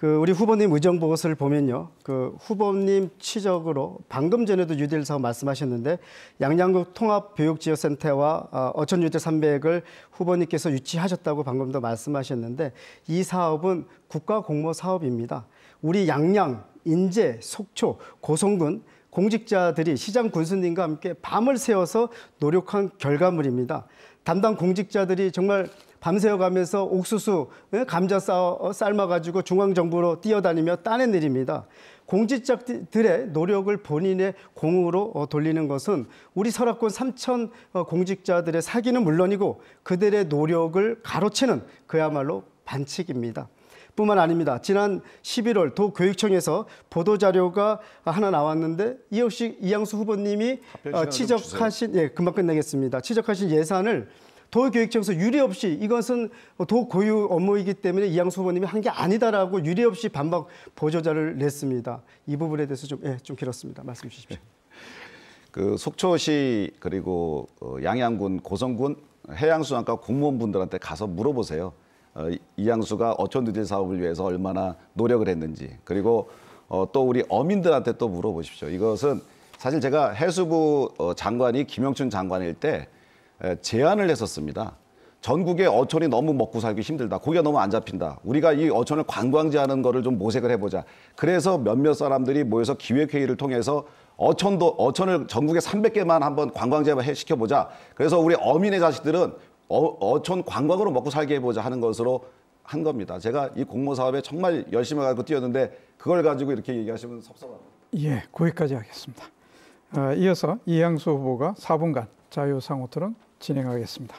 우리 후보님 의정보고서를 보면요, 후보님 치적으로 방금 전에도 뉴딜 사업 말씀하셨는데 양양국 통합교육지원센터와 어촌 뉴딜 300을 후보님께서 유치하셨다고 방금도 말씀하셨는데 이 사업은 국가공모 사업입니다. 우리 양양, 인제, 속초, 고성군 공직자들이 시장 군수님과 함께 밤을 새워서 노력한 결과물입니다. 담당 공직자들이 정말 밤새워가면서 옥수수, 감자 삶아가지고 중앙정부로 뛰어다니며 따낸 일입니다. 공직자들의 노력을 본인의 공으로 돌리는 것은 우리 설악권 3천 공직자들의 사기는 물론이고 그들의 노력을 가로채는 그야말로 반칙입니다. 뿐만 아닙니다. 지난 11월 도교육청에서 보도자료가 하나 나왔는데 이 역시 이양수 후보님이 지적하신, 금방 끝내겠습니다. 지적하신 예산을 도교육청에서 유례 없이 이것은 도고유 업무이기 때문에 이양수 후보님이 한 게 아니다라고 유례 없이 반박 보조자를 냈습니다. 이 부분에 대해서 좀 길었습니다. 말씀 주십시오. 그 속초시 그리고 양양군, 고성군 해양수산과 공무원분들한테 가서 물어보세요. 이양수가 어촌 뉴딜 사업을 위해서 얼마나 노력을 했는지, 그리고 또 우리 어민들한테 또 물어보십시오. 이것은 사실 제가 해수부 장관이 김영춘 장관일 때 제안을 했었습니다. 전국에 어촌이 너무 먹고 살기 힘들다. 고기가 너무 안 잡힌다. 우리가 이 어촌을 관광지하는 거를 좀 모색을 해보자. 그래서 몇몇 사람들이 모여서 기획회의를 통해서 어촌을 전국에 300개만 한번 관광지화 시켜보자. 그래서 우리 어민의 자식들은 어촌 관광으로 먹고 살게 해보자 하는 것으로 한 겁니다. 제가 이 공모사업에 정말 열심히 가지고 뛰었는데 그걸 가지고 이렇게 얘기하시면 섭섭합니다. 예, 거기까지 하겠습니다. 이어서 이양수 후보가 4분간 자유상호 토론 진행하겠습니다.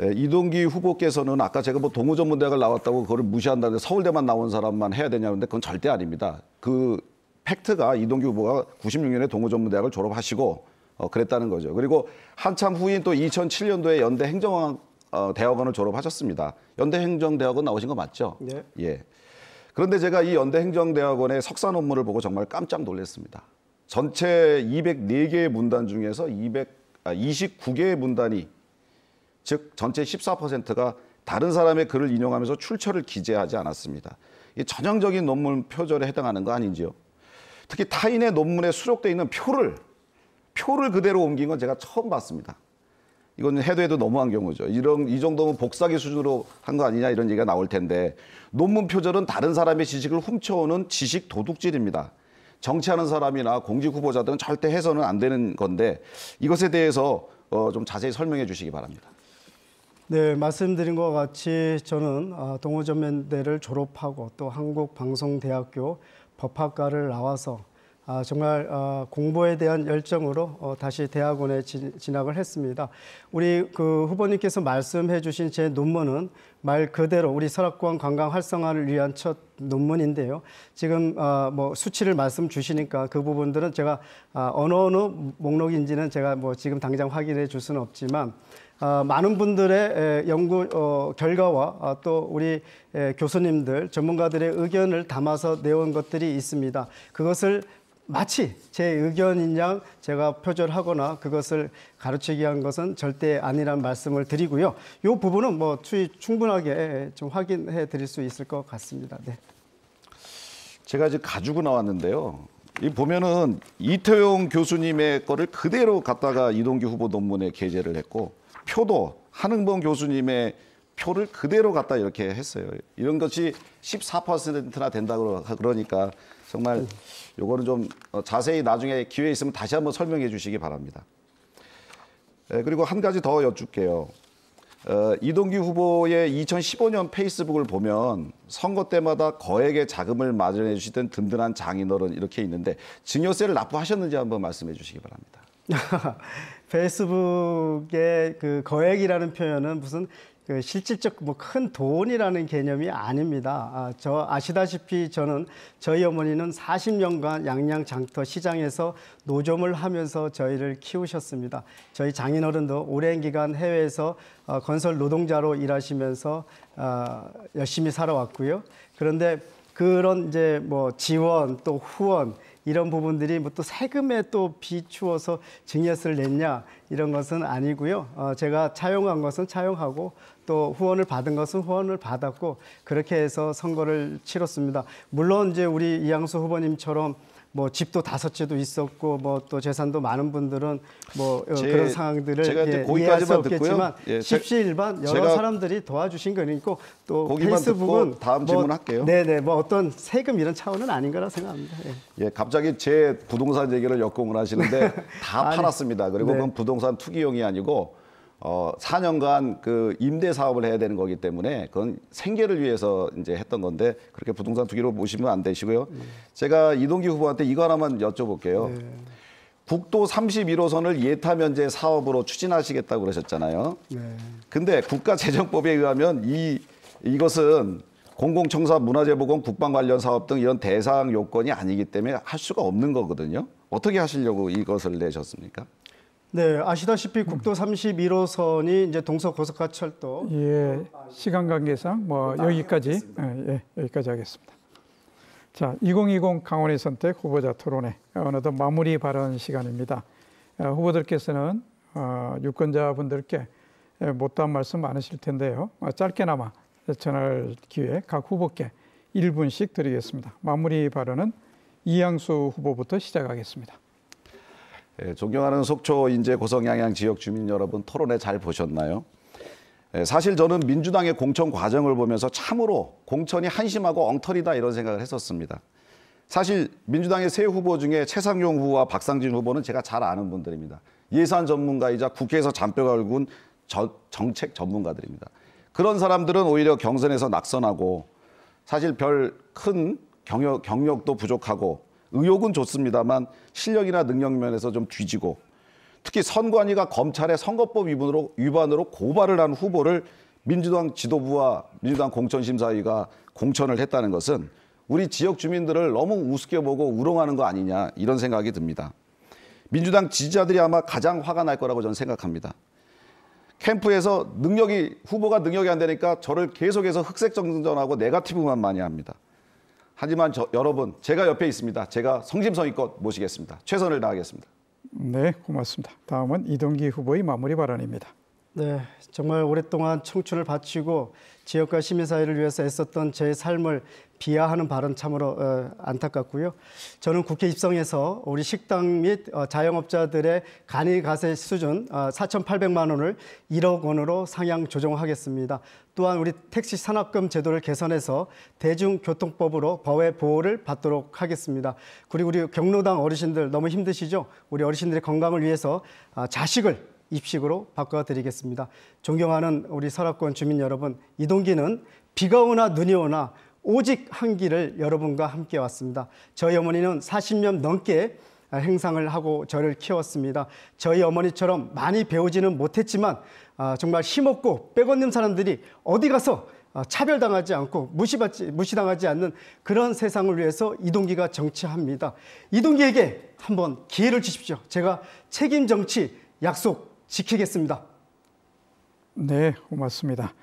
이동기 후보께서는 아까 제가 뭐 동호전문대학을 나왔다고 그거를 무시한다는데 서울대만 나온 사람만 해야 되냐는데 그건 절대 아닙니다. 그 팩트가 이동기 후보가 96년에 동호전문대학을 졸업하시고 그랬다는 거죠. 그리고 한참 후인 또 2007년도에 연대 행정대학원을 졸업하셨습니다. 연대 행정대학원 나오신 거 맞죠? 네. 예. 그런데 제가 이 연대 행정대학원의 석사 논문을 보고 정말 깜짝 놀랐습니다. 전체 204개의 문단 중에서 29개의 문단이 즉 전체 14%가 다른 사람의 글을 인용하면서 출처를 기재하지 않았습니다. 이 전형적인 논문 표절에 해당하는 거 아닌지요? 특히 타인의 논문에 수록되어 있는 표를 그대로 옮긴 건 제가 처음 봤습니다. 이건 해도 너무한 경우죠. 이 정도면 복사기 수준으로 한 거 아니냐 이런 얘기가 나올 텐데 논문 표절은 다른 사람의 지식을 훔쳐오는 지식 도둑질입니다. 정치하는 사람이나 공직 후보자들은 절대 해서는 안 되는 건데 이것에 대해서 좀 자세히 설명해 주시기 바랍니다. 네, 말씀드린 것 같이 저는 동호전문대를 졸업하고 또 한국방송대학교 법학과를 나와서 정말 공부에 대한 열정으로 다시 대학원에 진학을 했습니다. 우리 그 후보님께서 말씀해 주신 제 논문은 말 그대로 우리 설악관 관광 활성화를 위한 첫 논문인데요. 지금 뭐 수치를 말씀 주시니까 그 부분들은 제가 어느 목록인지는 제가 뭐 지금 당장 확인해 줄 수는 없지만 많은 분들의 연구 결과와 또 우리 교수님들, 전문가들의 의견을 담아서 내온 것들이 있습니다. 그것을 마치 제 의견인 양 제가 표절하거나 그것을 가르치기 위한 것은 절대 아니란 말씀을 드리고요. 이 부분은 뭐 충분하게 좀 확인해 드릴 수 있을 것 같습니다. 네. 제가 지금 가지고 나왔는데요. 이 보면은 이태용 교수님의 거를 그대로 갖다가 이동기 후보 논문에 게재를 했고 표도 한흥범 교수님의 표를 그대로 갖다 이렇게 했어요. 이런 것이 14%나 된다고 그러니까 정말 요거는 좀 자세히 나중에 기회 있으면 다시 한번 설명해 주시기 바랍니다. 그리고 한 가지 더 여쭙게요. 이동기 후보의 2015년 페이스북을 보면 선거 때마다 거액의 자금을 마련해 주시던 든든한 장인어른 이렇게 있는데 증여세를 납부하셨는지 한번 말씀해 주시기 바랍니다. 페이스북의 그 거액이라는 표현은 무슨 그 실질적 뭐 큰 돈이라는 개념이 아닙니다. 저 아시다시피 저희 어머니는 40년간 양양장터 시장에서 노점을 하면서 저희를 키우셨습니다. 저희 장인어른도 오랜 기간 해외에서 건설 노동자로 일하시면서 열심히 살아왔고요. 그런데 그런 이제 뭐 지원 또 후원 이런 부분들이 뭐 또 세금에 또 비추어서 증여세를 냈냐 이런 것은 아니고요. 제가 차용한 것은 차용하고 또 후원을 받은 것은 후원을 받았고 그렇게 해서 선거를 치렀습니다. 물론 이제 우리 이양수 후보님처럼 뭐 집도 5채도 있었고 뭐 또 재산도 많은 분들은 뭐 그런 상황들을 이해할 수 없겠지만 십시일반 여러 사람들이 도와주신 거니까 또 페이스북은 다음 질문할게요. 네네 뭐 어떤 세금 이런 차원은 아닌 거라 생각합니다. 예, 갑자기 제 부동산 얘기를 역공을 하시는데 다 팔았습니다. 그리고 그건 부동산 투기용이 아니고 4년간 그 임대 사업을 해야 되는 거기 때문에 그건 생계를 위해서 이제 했던 건데 그렇게 부동산 투기로 보시면 안 되시고요. 제가 이동기 후보한테 이거 하나만 여쭤볼게요. 국도 31호선을 예타 면제 사업으로 추진하시겠다고 그러셨잖아요. 근데 국가재정법에 의하면 이것은 공공청사, 문화재보건, 국방 관련 사업 등 이런 대상 요건이 아니기 때문에 할 수가 없는 거거든요. 어떻게 하시려고 이것을 내셨습니까? 네, 아시다시피 국도 31호선이 이제 동서고속화철도 시간 관계상 뭐 여기까지 여기까지 하겠습니다. 자, 2020 강원의 선택 후보자 토론회 어느덧 마무리 발언 시간입니다. 후보들께서는 유권자분들께 못다한 말씀 많으실 텐데요. 짧게나마 전할 기회 각 후보께 1분씩 드리겠습니다. 마무리 발언은 이양수 후보부터 시작하겠습니다. 존경하는 속초, 인제, 고성, 양양 지역 주민 여러분, 토론회 잘 보셨나요? 사실 저는 민주당의 공천 과정을 보면서 참으로 공천이 한심하고 엉터리다 이런 생각을 했었습니다. 사실 민주당의 세 후보 중에 최상용 후보와 박상진 후보는 제가 잘 아는 분들입니다. 예산 전문가이자 국회에서 잔뼈가 굵은 정책 전문가들입니다. 그런 사람들은 오히려 경선에서 낙선하고 사실 별 큰 경력도 부족하고 의욕은 좋습니다만 실력이나 능력 면에서 좀 뒤지고 특히 선관위가 검찰의 선거법 위반으로 고발을 한 후보를 민주당 지도부와 민주당 공천심사위가 공천을 했다는 것은 우리 지역 주민들을 너무 우습게 보고 우롱하는 거 아니냐 이런 생각이 듭니다. 민주당 지지자들이 아마 가장 화가 날 거라고 저는 생각합니다. 캠프에서 후보가 능력이 안 되니까 저를 계속해서 흑색정전하고 네거티브만 많이 합니다. 하지만 여러분, 제가 옆에 있습니다. 제가 성심성의껏 모시겠습니다. 최선을 다하겠습니다. 네, 고맙습니다. 다음은 이동기 후보의 마무리 발언입니다. 네, 정말 오랫동안 청춘을 바치고 지역과 시민사회를 위해서 애썼던 제 삶을 비하하는 발언 참으로 안타깝고요. 저는 국회 입성해서 우리 식당 및 자영업자들의 간이가세 수준 4,800만 원을 1억 원으로 상향 조정하겠습니다. 또한 우리 택시 산업금 제도를 개선해서 대중교통법으로 법의 보호를 받도록 하겠습니다. 그리고 우리 경로당 어르신들 너무 힘드시죠? 우리 어르신들의 건강을 위해서 자식을 입식으로 바꿔드리겠습니다. 존경하는 우리 설악권 주민 여러분, 이동기는 비가 오나 눈이 오나 오직 한 길을 여러분과 함께 왔습니다. 저희 어머니는 40년 넘게 행상을 하고 저를 키웠습니다. 저희 어머니처럼 많이 배우지는 못했지만 정말 힘없고 백없는 사람들이 어디 가서 차별당하지 않고 무시당하지 않는 그런 세상을 위해서 이동기가 정치합니다. 이동기에게 한번 기회를 주십시오. 제가 책임 정치 약속 지키겠습니다. 네, 고맙습니다.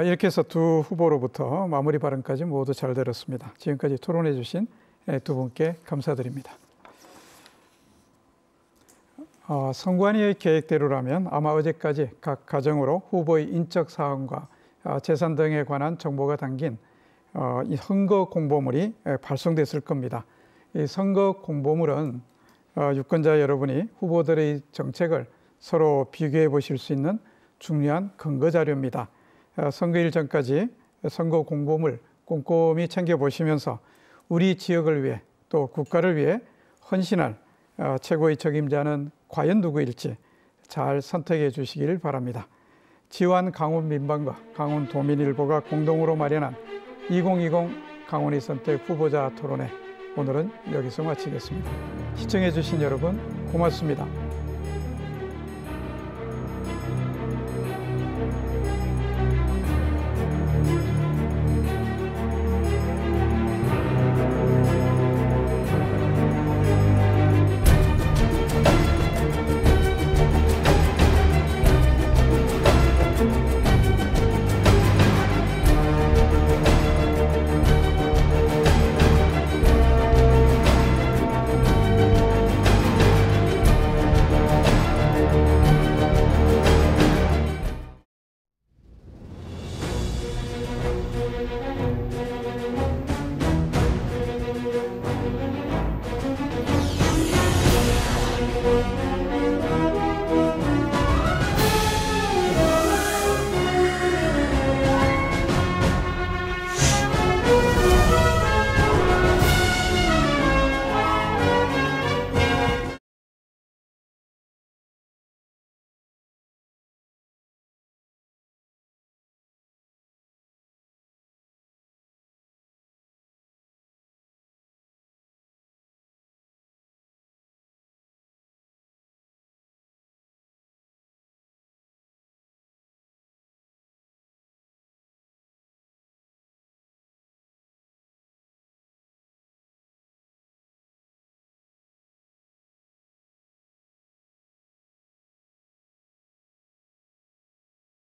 이렇게 해서 두 후보로부터 마무리 발언까지 모두 잘 들었습니다. 지금까지 토론해 주신 두 분께 감사드립니다. 선관위의 계획대로라면 아마 어제까지 각 가정으로 후보의 인적 사항과 재산 등에 관한 정보가 담긴 이 선거 공보물이 발송됐을 겁니다. 이 선거 공보물은 유권자 여러분이 후보들의 정책을 서로 비교해 보실 수 있는 중요한 근거 자료입니다. 선거일 전까지 선거 공보물 꼼꼼히 챙겨보시면서 우리 지역을 위해 또 국가를 위해 헌신할 최고의 책임자는 과연 누구일지 잘 선택해 주시길 바랍니다. 지환 강원민방과 강원도민일보가 공동으로 마련한 2020 강원의 선택 후보자 토론회 오늘은 여기서 마치겠습니다. 시청해 주신 여러분 고맙습니다.